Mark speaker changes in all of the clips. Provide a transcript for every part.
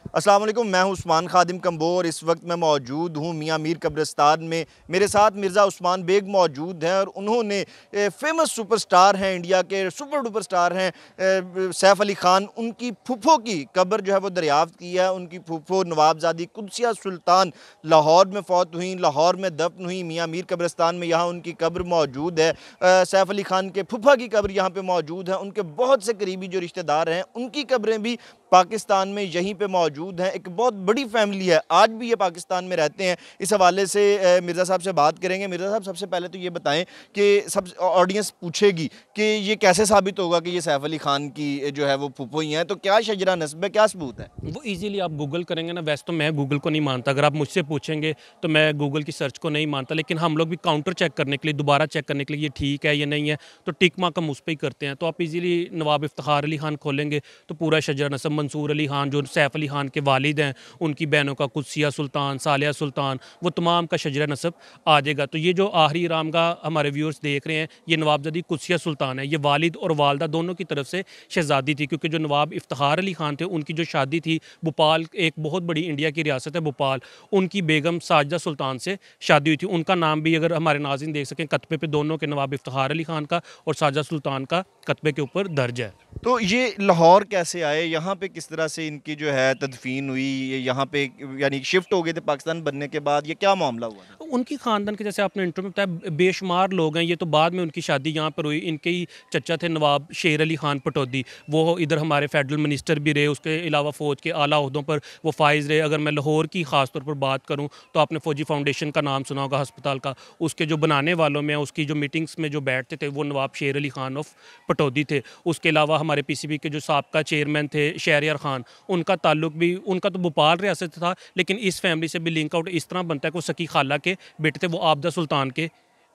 Speaker 1: अस्सलाम वालेकुम, मैं हूं उस्मान खादिम कम्बोर। इस वक्त मैं मौजूद हूं मियां मीर कब्रिस्तान में। मेरे साथ मिर्ज़ा उस्मान बेग मौजूद हैं और उन्होंने फेमस सुपरस्टार हैं, इंडिया के सुपर डुपर स्टार हैं सैफ अली ख़ान, उनकी फूफो की कब्र जो है वो दरियाफ़्त की है। उनकी फूफो नवाबज़ादी कुदसिया सुल्तान लाहौर में फ़ौत हुई, लाहौर में दफन हुई मियां मीर कब्रिस्तान में। यहाँ उनकी कब्र मौजूद है। सैफ अली ख़ान के फूफा की कब्र यहाँ पर मौजूद है। उनके बहुत से करीबी जो रिश्तेदार हैं उनकी कब्रें भी पाकिस्तान में यहीं पे मौजूद हैं। एक बहुत बड़ी फैमिली है, आज भी ये पाकिस्तान में रहते हैं। इस हवाले से मिर्ज़ा साहब से बात करेंगे। मिर्ज़ा साहब, सबसे पहले तो ये बताएं कि सब ऑडियंस पूछेगी कि ये कैसे साबित होगा कि ये सैफ अली ख़ान की जो है वो फूफो ही हैं, तो क्या शजरा नस्ब है, क्या सबूत है?
Speaker 2: वो इजीली आप गूगल करेंगे ना। वैसे तो मैं गूगल को नहीं मानता, अगर आप मुझसे पूछेंगे तो मैं गूगल की सर्च को नहीं मानता, लेकिन हम लोग भी काउंटर चेक करने के लिए, दोबारा चेक करने के लिए ये ठीक है या नहीं है, तो टिक मार्क हम उस पर ही करते हैं। तो आप इजीली नवाब इफ्तिखार अली खान खोलेंगे तो पूरा शजरा नस्ब, मंसूर अली खान जो सैफ अली खान के वालिद हैं, उनकी बहनों का कुदसिया सुल्तान, सालिया सुल्तान, वो तमाम का शजरा नस्ब आ जाएगा। तो ये जो आखिरी रामगाह हमारे व्यूअर्स देख रहे हैं, ये नवाबजादी कुदसिया सुल्तान है। ये वालिद और वालदा दोनों की तरफ से शहजादी थी, क्योंकि जो नवाब इफ्तिखार अली खान थे उनकी जो शादी थी भोपाल, एक बहुत बड़ी इंडिया की रियासत है भोपाल, उनकी बेगम साजिदा सुल्तान से शादी हुई थी। उनका नाम भी अगर हमारे नाज़रीन देख सकें, कतबे पे दोनों के, नवाब इफ्तिखार अली खान का और साजिदा सुल्तान का कतबे के ऊपर दर्ज है।
Speaker 1: तो ये लाहौर कैसे आए, यहाँ पे किस तरह से इनकी जो है तदफीन हुई, ये यहाँ पे यानी शिफ्ट हो गए थे पाकिस्तान बनने के बाद, ये क्या मामला हुआ था?
Speaker 2: उनकी ख़ानदान के, जैसे आपने इंटरव्यू में बताया, बेशुमार लोग हैं। ये तो बाद में उनकी शादी यहाँ पर हुई। इनके ही चचा थे नवाब शेर अली खान पटौदी, वो इधर हमारे फेडरल मिनिस्टर भी रहे। उसके अलावा फ़ौज के आला ओहदों पर वो फाइज़ रहे। अगर मैं लाहौर की ख़ास तौर पर बात करूँ तो आपने फ़ौजी फाउंडेशन का नाम सुना होगा, अस्पताल का। उसके जो बनाने वालों में, उसकी जो मीटिंग्स में जो बैठते थे, वो नवाब शेर अली खान ऑफ पटौदी थे। उसके अलावा हमारे पीसीबी के जो साबका चेयरमैन थे शहरयार खान, उनका ताल्लुक भी, उनका तो भोपाल रियासत था, लेकिन इस फैमिली से भी लिंक आउट इस तरह बनता है कि वो सकी खाला के बेटे थे। वो आबदा सुल्तान के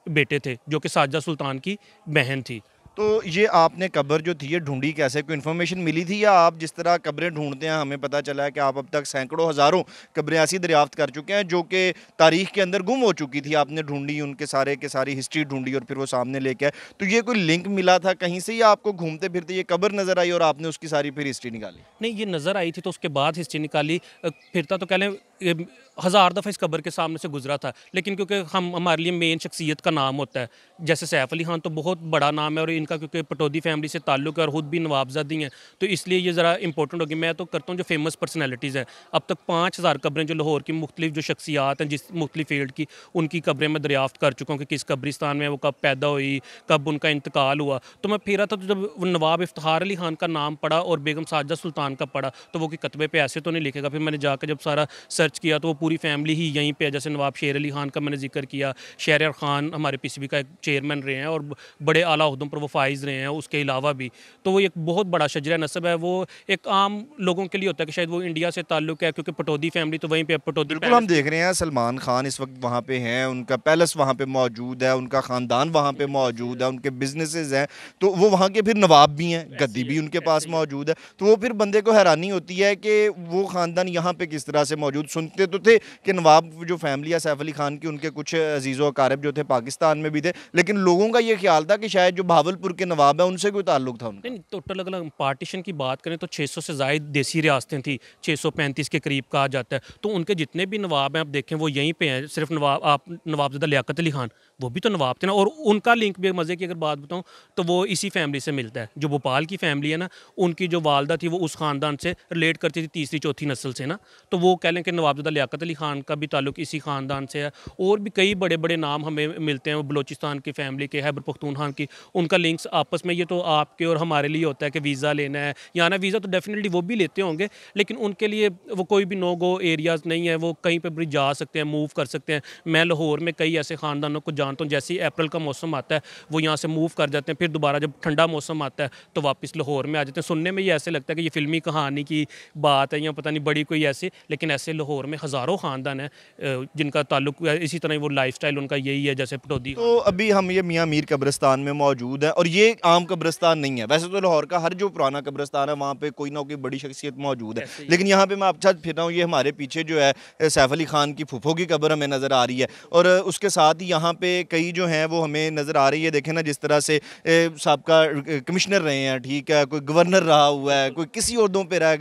Speaker 2: बेटे थे, जो कि साजिदा सुल्तान की बहन थी।
Speaker 1: तो ये आपने कब्र जो थी ये ढूंढी कैसे, कोई इन्फॉर्मेशन मिली थी, या आप जिस तरह कब्रें ढूंढते हैं, हमें पता चला है कि आप अब तक सैकड़ों हज़ारों कब्रें ऐसी दरियाफ्त कर चुके हैं जो कि तारीख के अंदर गुम हो चुकी थी, आपने ढूंढी, उनके सारे के सारी हिस्ट्री ढूंढी और फिर वो सामने लेके आए। तो ये कोई लिंक मिला था कहीं से, या आपको घूमते फिरते ये कब्र नज़र आई और आपने उसकी सारी फिर हिस्ट्री निकाली?
Speaker 2: नहीं, ये नज़र आई थी तो उसके बाद हिस्ट्री निकाली। फिरता तो कह लें हज़ार दफ़ा इस कब्र के सामने से गुजरा था, लेकिन क्योंकि हमारे लिए मेन शख्सियत का नाम होता है, जैसे सैफ अली खान तो बहुत बड़ा नाम है और इनका क्योंकि पटौदी फैमिली से ताल्लुक़ है और ख़ुद भी नवाबजादी हैं, तो इसलिए ये ज़रा इंपॉर्टेंट होगी। मैं तो करता हूँ जो फेमस पर्सनैलिटीज़ हैं, अब तक 5000 कब्रें जो लाहौर की मुख्तलिफ जो शख्सियात हैं, जिस मुख्तलिफ फील्ड की, उनकी कब्रें मैं दरियाफ्त कर चुका हूँ कि किस कब्रिस्तान में वो कब पैदा हुई, कब उनका इंतकाल हुआ। तो मैं फिरा था, तो जब नवाब इफ्तिखार अली खान का नाम पढ़ा और बेगम साजिदा सुल्तान का पढ़ा, तो वो कि कतबे पे ऐसे तो नहीं लिखेगा। फिर मैंने जाकर जब सारा सर्च किया तो वो पूरी फैमिली ही यहीं पे है। जैसे नवाब शेर अली खान का मैंने जिक्र किया, शहरयार खान हमारे पीसीबी का एक चेयरमैन रहे हैं और बड़े आला ओहदों पर वो फाइज रहे हैं, उसके अलावा भी। तो वो एक बहुत बड़ा शजरा नस्ब है। वो एक आम लोगों के लिए होता है कि शायद वो इंडिया से ताल्लुक़ है, क्योंकि पटौदी फैमिली तो वहीं पे, पटौदी
Speaker 1: बिल्कुल, हम देख रहे हैं सलमान खान इस वक्त वहाँ पे हैं, उनका पैलेस वहाँ पे मौजूद है, उनका ख़ानदान वहाँ पे मौजूद है, उनके बिजनेसेस हैं, तो वो वहाँ के फिर नवाब भी हैं, गद्दी भी उनके पास मौजूद है। तो वो फिर बंदे को हैरानी होती है कि वो ख़ानदान यहाँ पे किस तरह से मौजूद। सुनते तो थे कि नवाब जो फैमिली है सैफ अली खान की, उनके कुछ अजीज़ व अकारब जो थे पाकिस्तान में भी थे, लेकिन लोगों का ये ख्याल था कि शायद जो भावलपुर के नवाब हैं उनसे कोई ताल्लुक था उनका।
Speaker 2: नहीं, टोटल अगर पार्टीशन की बात करें तो 600 से ज़ायद देसी रियासतें थी, 635 के करीब कहा जाता है। तो उनके जितने भी नवाब हैं आप देखें वो यहीं पे हैं। सिर्फ नवाब, आप नवाबज़ादा लियाकत अली खान, वो भी तो नवाब थे ना। और उनका लिंक भी, मज़े की अगर बात बताऊँ, तो वो इसी फैमिली से मिलता है। जो भोपाल की फैमिली है ना, उनकी जो वालदा थी वो उस ख़ानदान से रिलेट करती थी, तीसरी चौथी नस्ल से ना। तो वो कह लें कि नवाबज़ादा लियाकत अली खान का भी ताल्लुक इसी ख़ानदान से है। और भी कई बड़े बड़े नाम हमें मिलते हैं, वो बलोचिस्तान की फैमिली के, खैबर पख्तूनख्वा की, उनका लिंक्स आपस में। ये तो आपके और हमारे लिए होता है कि वीज़ा लेना है या ना, वीज़ा तो डेफिनेटली वो भी लेते होंगे, लेकिन उनके लिए वो कोई भी नो गो एरियाज़ नहीं है, वो कहीं पर भी जा सकते हैं, मूव कर सकते हैं। मैं लाहौर में कई ऐसे ख़ानदानों को जानता हूँ, जैसे ही अप्रैल का मौसम आता है वो यहाँ से मूव कर जाते हैं, फिर दोबारा जब ठंडा मौसम आता है तो वापस लाहौर में आ जाते हैं। सुनने में ये ऐसे लगता है कि ये फिल्मी कहानी की बात है या पता नहीं बड़ी कोई ऐसी, लेकिन ऐसे लाहौर में हज़ारों ख़ानदान हैं जिनका ताल्लुक इसी तरह, वो लाइफस्टाइल उनका यही है जैसे पटौदी।
Speaker 1: तो अभी हम ये मियां मीर कब्रिस्तान में मौजूद है और ये आम कब्रिस्तान नहीं है। वैसे तो लाहौर का हर जो पुराना कब्रिस्तान है वहाँ पे कोई ना कोई बड़ी शख्सियत मौजूद है, लेकिन यहाँ पे मैं आपके साथ फिर रहा हूँ, ये हमारे पीछे जो है सैफ अली खान की फूफो की कब्र हमें नज़र आ रही है, और उसके साथ ही यहाँ पे कई जो हैं वो हमें नज़र आ रही है। देखें ना, जिस तरह से साबका कमिश्नर रहे हैं, ठीक है, कोई गवर्नर रहा हुआ है, कोई किसी ओहदों पे रहा,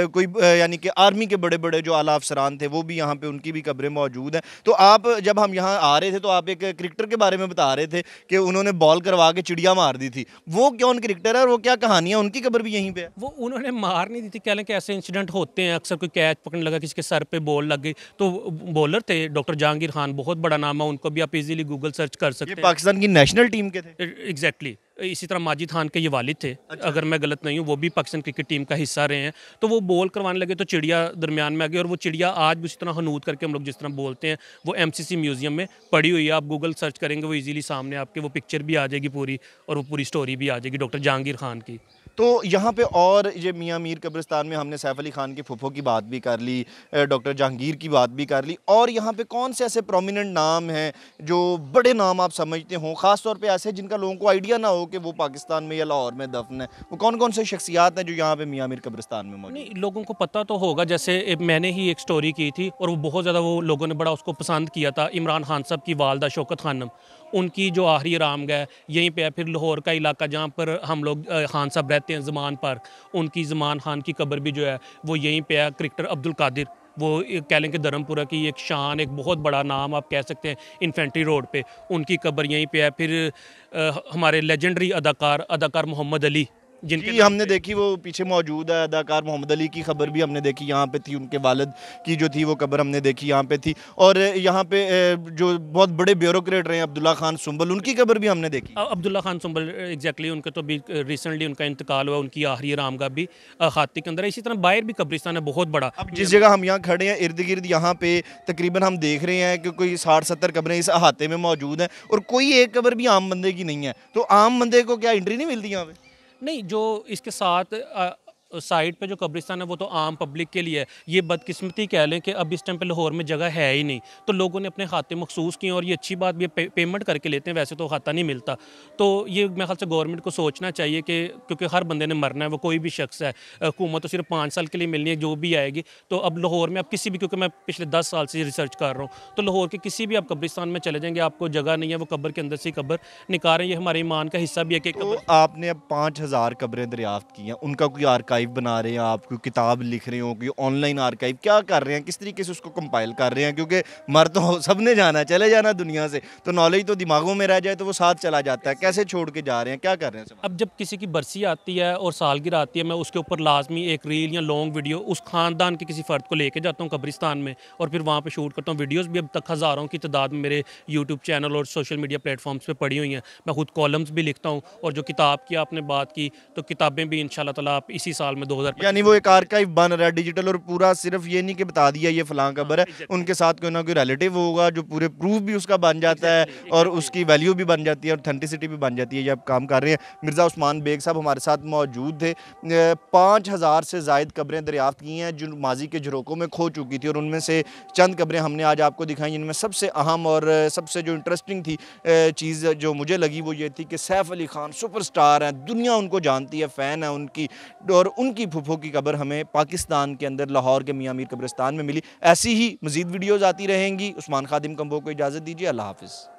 Speaker 1: कोई यानी कि आर्मी के बड़े बड़े जो आला अफसरान थे वो भी यहाँ पे, उनकी भी कब्रें मौजूद हैं। तो आप जब हम यहाँ आ रहे थे तो आप एक क्रिकेटर के बारे में बता रहे थे कि उन्होंने बॉल करवा के चिड़िया मार दी थी। वो कौन क्रिकेटर है और वो क्या कहानियाँ, उनकी कब्र भी यहीं पे है?
Speaker 2: वो उन्होंने मार नहीं दी थी, कह लें कि ऐसे इंसिडेंट होते हैं अक्सर, कोई कैच पकड़ने लगा, किसी के सर पे बॉल लग गई। तो बॉलर थे डॉक्टर जहांगीर खान, बहुत बड़ा नाम है, उनको भी आप इजीली गूगल सर्च कर सकते
Speaker 1: ये
Speaker 2: हैं।
Speaker 1: पाकिस्तान की नेशनल टीम के थे?
Speaker 2: एग्जैक्टली। इसी तरह माजिद खान के ये वालिद थे, अगर मैं गलत नहीं हूँ, वो भी पाकिस्तान क्रिकेट टीम का हिस्सा रहे हैं। तो वो बॉल करवाने लगे तो चिड़िया दरमियान में आ गई, और वो चिड़िया आज भी उसी तरह हनूद करके हम लोग जिस तरह बोलते हैं, वो एमसीसी म्यूजियम में पड़ी हुई है। आप गूगल सर्च करेंगे वो इजीली सामने आपके वो पिक्चर भी आ जाएगी पूरी, और वो पूरी स्टोरी भी आ जाएगी डॉक्टर जहांगीर खान की।
Speaker 1: तो यहाँ पे और ये मियाँ मीर कब्रिस्तान में हमने सैफ अली खान के फूफो की बात भी कर ली, डॉक्टर जहांगीर की बात भी कर ली, और यहाँ पे कौन से ऐसे प्रोमिनेंट नाम हैं जो बड़े नाम आप समझते हों, ख़ास तौर पे ऐसे जिनका लोगों को आइडिया ना हो कि वो पाकिस्तान में या लाहौर में दफन है? वो कौन कौन से शख्सियात हैं जो यहाँ पे मियाँ मीर कब्रिस्तान में मौजूद?
Speaker 2: नहीं, लोगों को पता तो होगा, जैसे मैंने ही एक स्टोरी की थी और वो बहुत ज़्यादा वो लोगों ने बड़ा उसको पसंद किया था। इमरान खान साहब की वालदा शौकत खानम, उनकी जो आखिरी आरामगाह यहीं पे है। फिर लाहौर का इलाका जहाँ पर हम लोग खान साहब रहते हैं, ज़मान पार्क, उनकी ज़मान खान की कब्र भी जो है वो यहीं पे है। क्रिकेटर अब्दुल कादिर, वो कह लें कि धर्मपुरा की एक शान, एक बहुत बड़ा नाम आप कह सकते हैं, इन्फेंट्री रोड पे उनकी कब्र यहीं पे है। फिर हमारे लेजेंडरी अदाकार मोहम्मद अली, जिनके
Speaker 1: जी हमने देखी, वो पीछे मौजूद है अदाकार मोहम्मद अली की खबर भी हमने देखी, यहाँ पे थी उनके वालिद की जो थी वो कब्र हमने देखी यहाँ पे थी। और यहाँ पे जो बहुत बड़े ब्यूरोक्रेट रहे हैं अब्दुल्ला खान सुंबल, उनकी कब्र भी हमने देखी।
Speaker 2: अब्दुल्ला खान सुंबल, एग्जैक्टली, उनका तो भी रिसेंटली उनका इंतकाल हुआ, उनकी आखिरी आरामगाह भी खाती के अंदर है। इसी तरह बाहर भी कब्रिस्तान है बहुत बड़ा।
Speaker 1: अब जिस जगह हम यहाँ खड़े हैं इर्द गिर्द यहाँ पे तकरीबन हम देख रहे हैं कि कोई 60-70 कब्रें इस अहाते में मौजूद हैं, और कोई एक कब्र भी आम बंदे की नहीं है। तो आम बंदे को क्या एंट्री नहीं मिलती यहाँ पे?
Speaker 2: नहीं, जो इसके साथ साइड पे जो कब्रिस्तान है वो तो आम पब्लिक के लिए है। ये बदकिस्मती कह लें कि अब इस टाइम पे लाहौर में जगह है ही नहीं, तो लोगों ने अपने खाते मखसूस किए, और ये अच्छी बात भी है, पेमेंट करके लेते हैं, वैसे तो खाता नहीं मिलता। तो ये मेरे ख्याल से गवर्नमेंट को सोचना चाहिए कि क्योंकि हर बंदे ने मरना है, वो कोई भी शख्स है, हुकूमत तो सिर्फ 5 साल के लिए मिलनी है जो भी आएगी। तो अब लाहौर में आप किसी भी, क्योंकि मैं पिछले 10 साल से रिसर्च कर रहा हूँ, तो लाहौर के किसी भी आप कब्रिस्तान में चले जाएंगे, आपको जगह नहीं है, वो कब्र के अंदर से कब्र निकाल रहे हैं। ये हमारे ईमान का हिस्सा भी है कि
Speaker 1: तो आपने अब 5000 कब्रें दरियाफ्त की हैं, उनका कोई आर्काइव बना रहे हैं आप, कोई किताब लिख रहे हो, कोई ऑनलाइन आर्काइव क्या कर रहे हैं, किस तरीके से उसको कंपाइल कर रहे हैं? क्योंकि मर तो सबने जाना है, चले जाना दुनिया से, तो नॉलेज तो दिमागों में रह जाए तो वो साथ चला जाता है, कैसे छोड़ के जा रहे हैं, क्या कर रहे हैं?
Speaker 2: अब जब किसी की बरसी आती है और सालगिरह आती है, मैं उसके ऊपर लाजमी एक रील या लॉन्ग वीडियो उस खानदान के किसी फ़र्द को लेके जाता हूँ कब्रिस्तान में, और फिर वहाँ पे शूट करता हूँ। वीडियोस भी अब तक हज़ारों की तादाद में मेरे यूट्यूब चैनल और सोशल मीडिया प्लेटफॉर्म्स पे पड़ी हुई हैं। मैं खुद कॉलम्स भी लिखता हूँ, और जो किताब की आपने बात की, तो किताबें भी इंशाल्लाह ताला आप इसी साल में 2025,
Speaker 1: यानी वो एक आर्काइव बन रहा है डिजिटल, और पूरा सिर्फ ये नहीं कि बता दिया ये फलां कब्र है, उनके साथ कोई ना कोई रिलेटिव होगा जो पूरे प्रूफ भी उसका बन जाता है, और उसकी वैल्यू भी बन जाती है, ऑथेंटिसिटी भी बन जाती है। ये आप काम कर रहे हैं। मिर्ज़ा उस्मान बेग साहब हमारे साथ मौजूद थे। 5000 से ज़ायद कब्रें दरियाफ्त की हैं जो माजी के झरोकों में खो चुकी थी, और उनमें से चंद कब्रें हमने आज आपको दिखाई, जिनमें सबसे अहम और सबसे जो इंटरेस्टिंग थी चीज़ जो मुझे लगी वो ये थी कि सैफ अली खान सुपरस्टार हैं, दुनिया उनको जानती है, फ़ैन है उनकी, और उनकी फूफो की कब्र हमें पाकिस्तान के अंदर लाहौर के मियाँ मीर कब्रिस्तान में मिली। ऐसी ही मज़ीद वीडियोज़ आती रहेंगी। उस्मान खादिम कंबो को इजाज़त दीजिए। अल्लाह हाफ़िज़।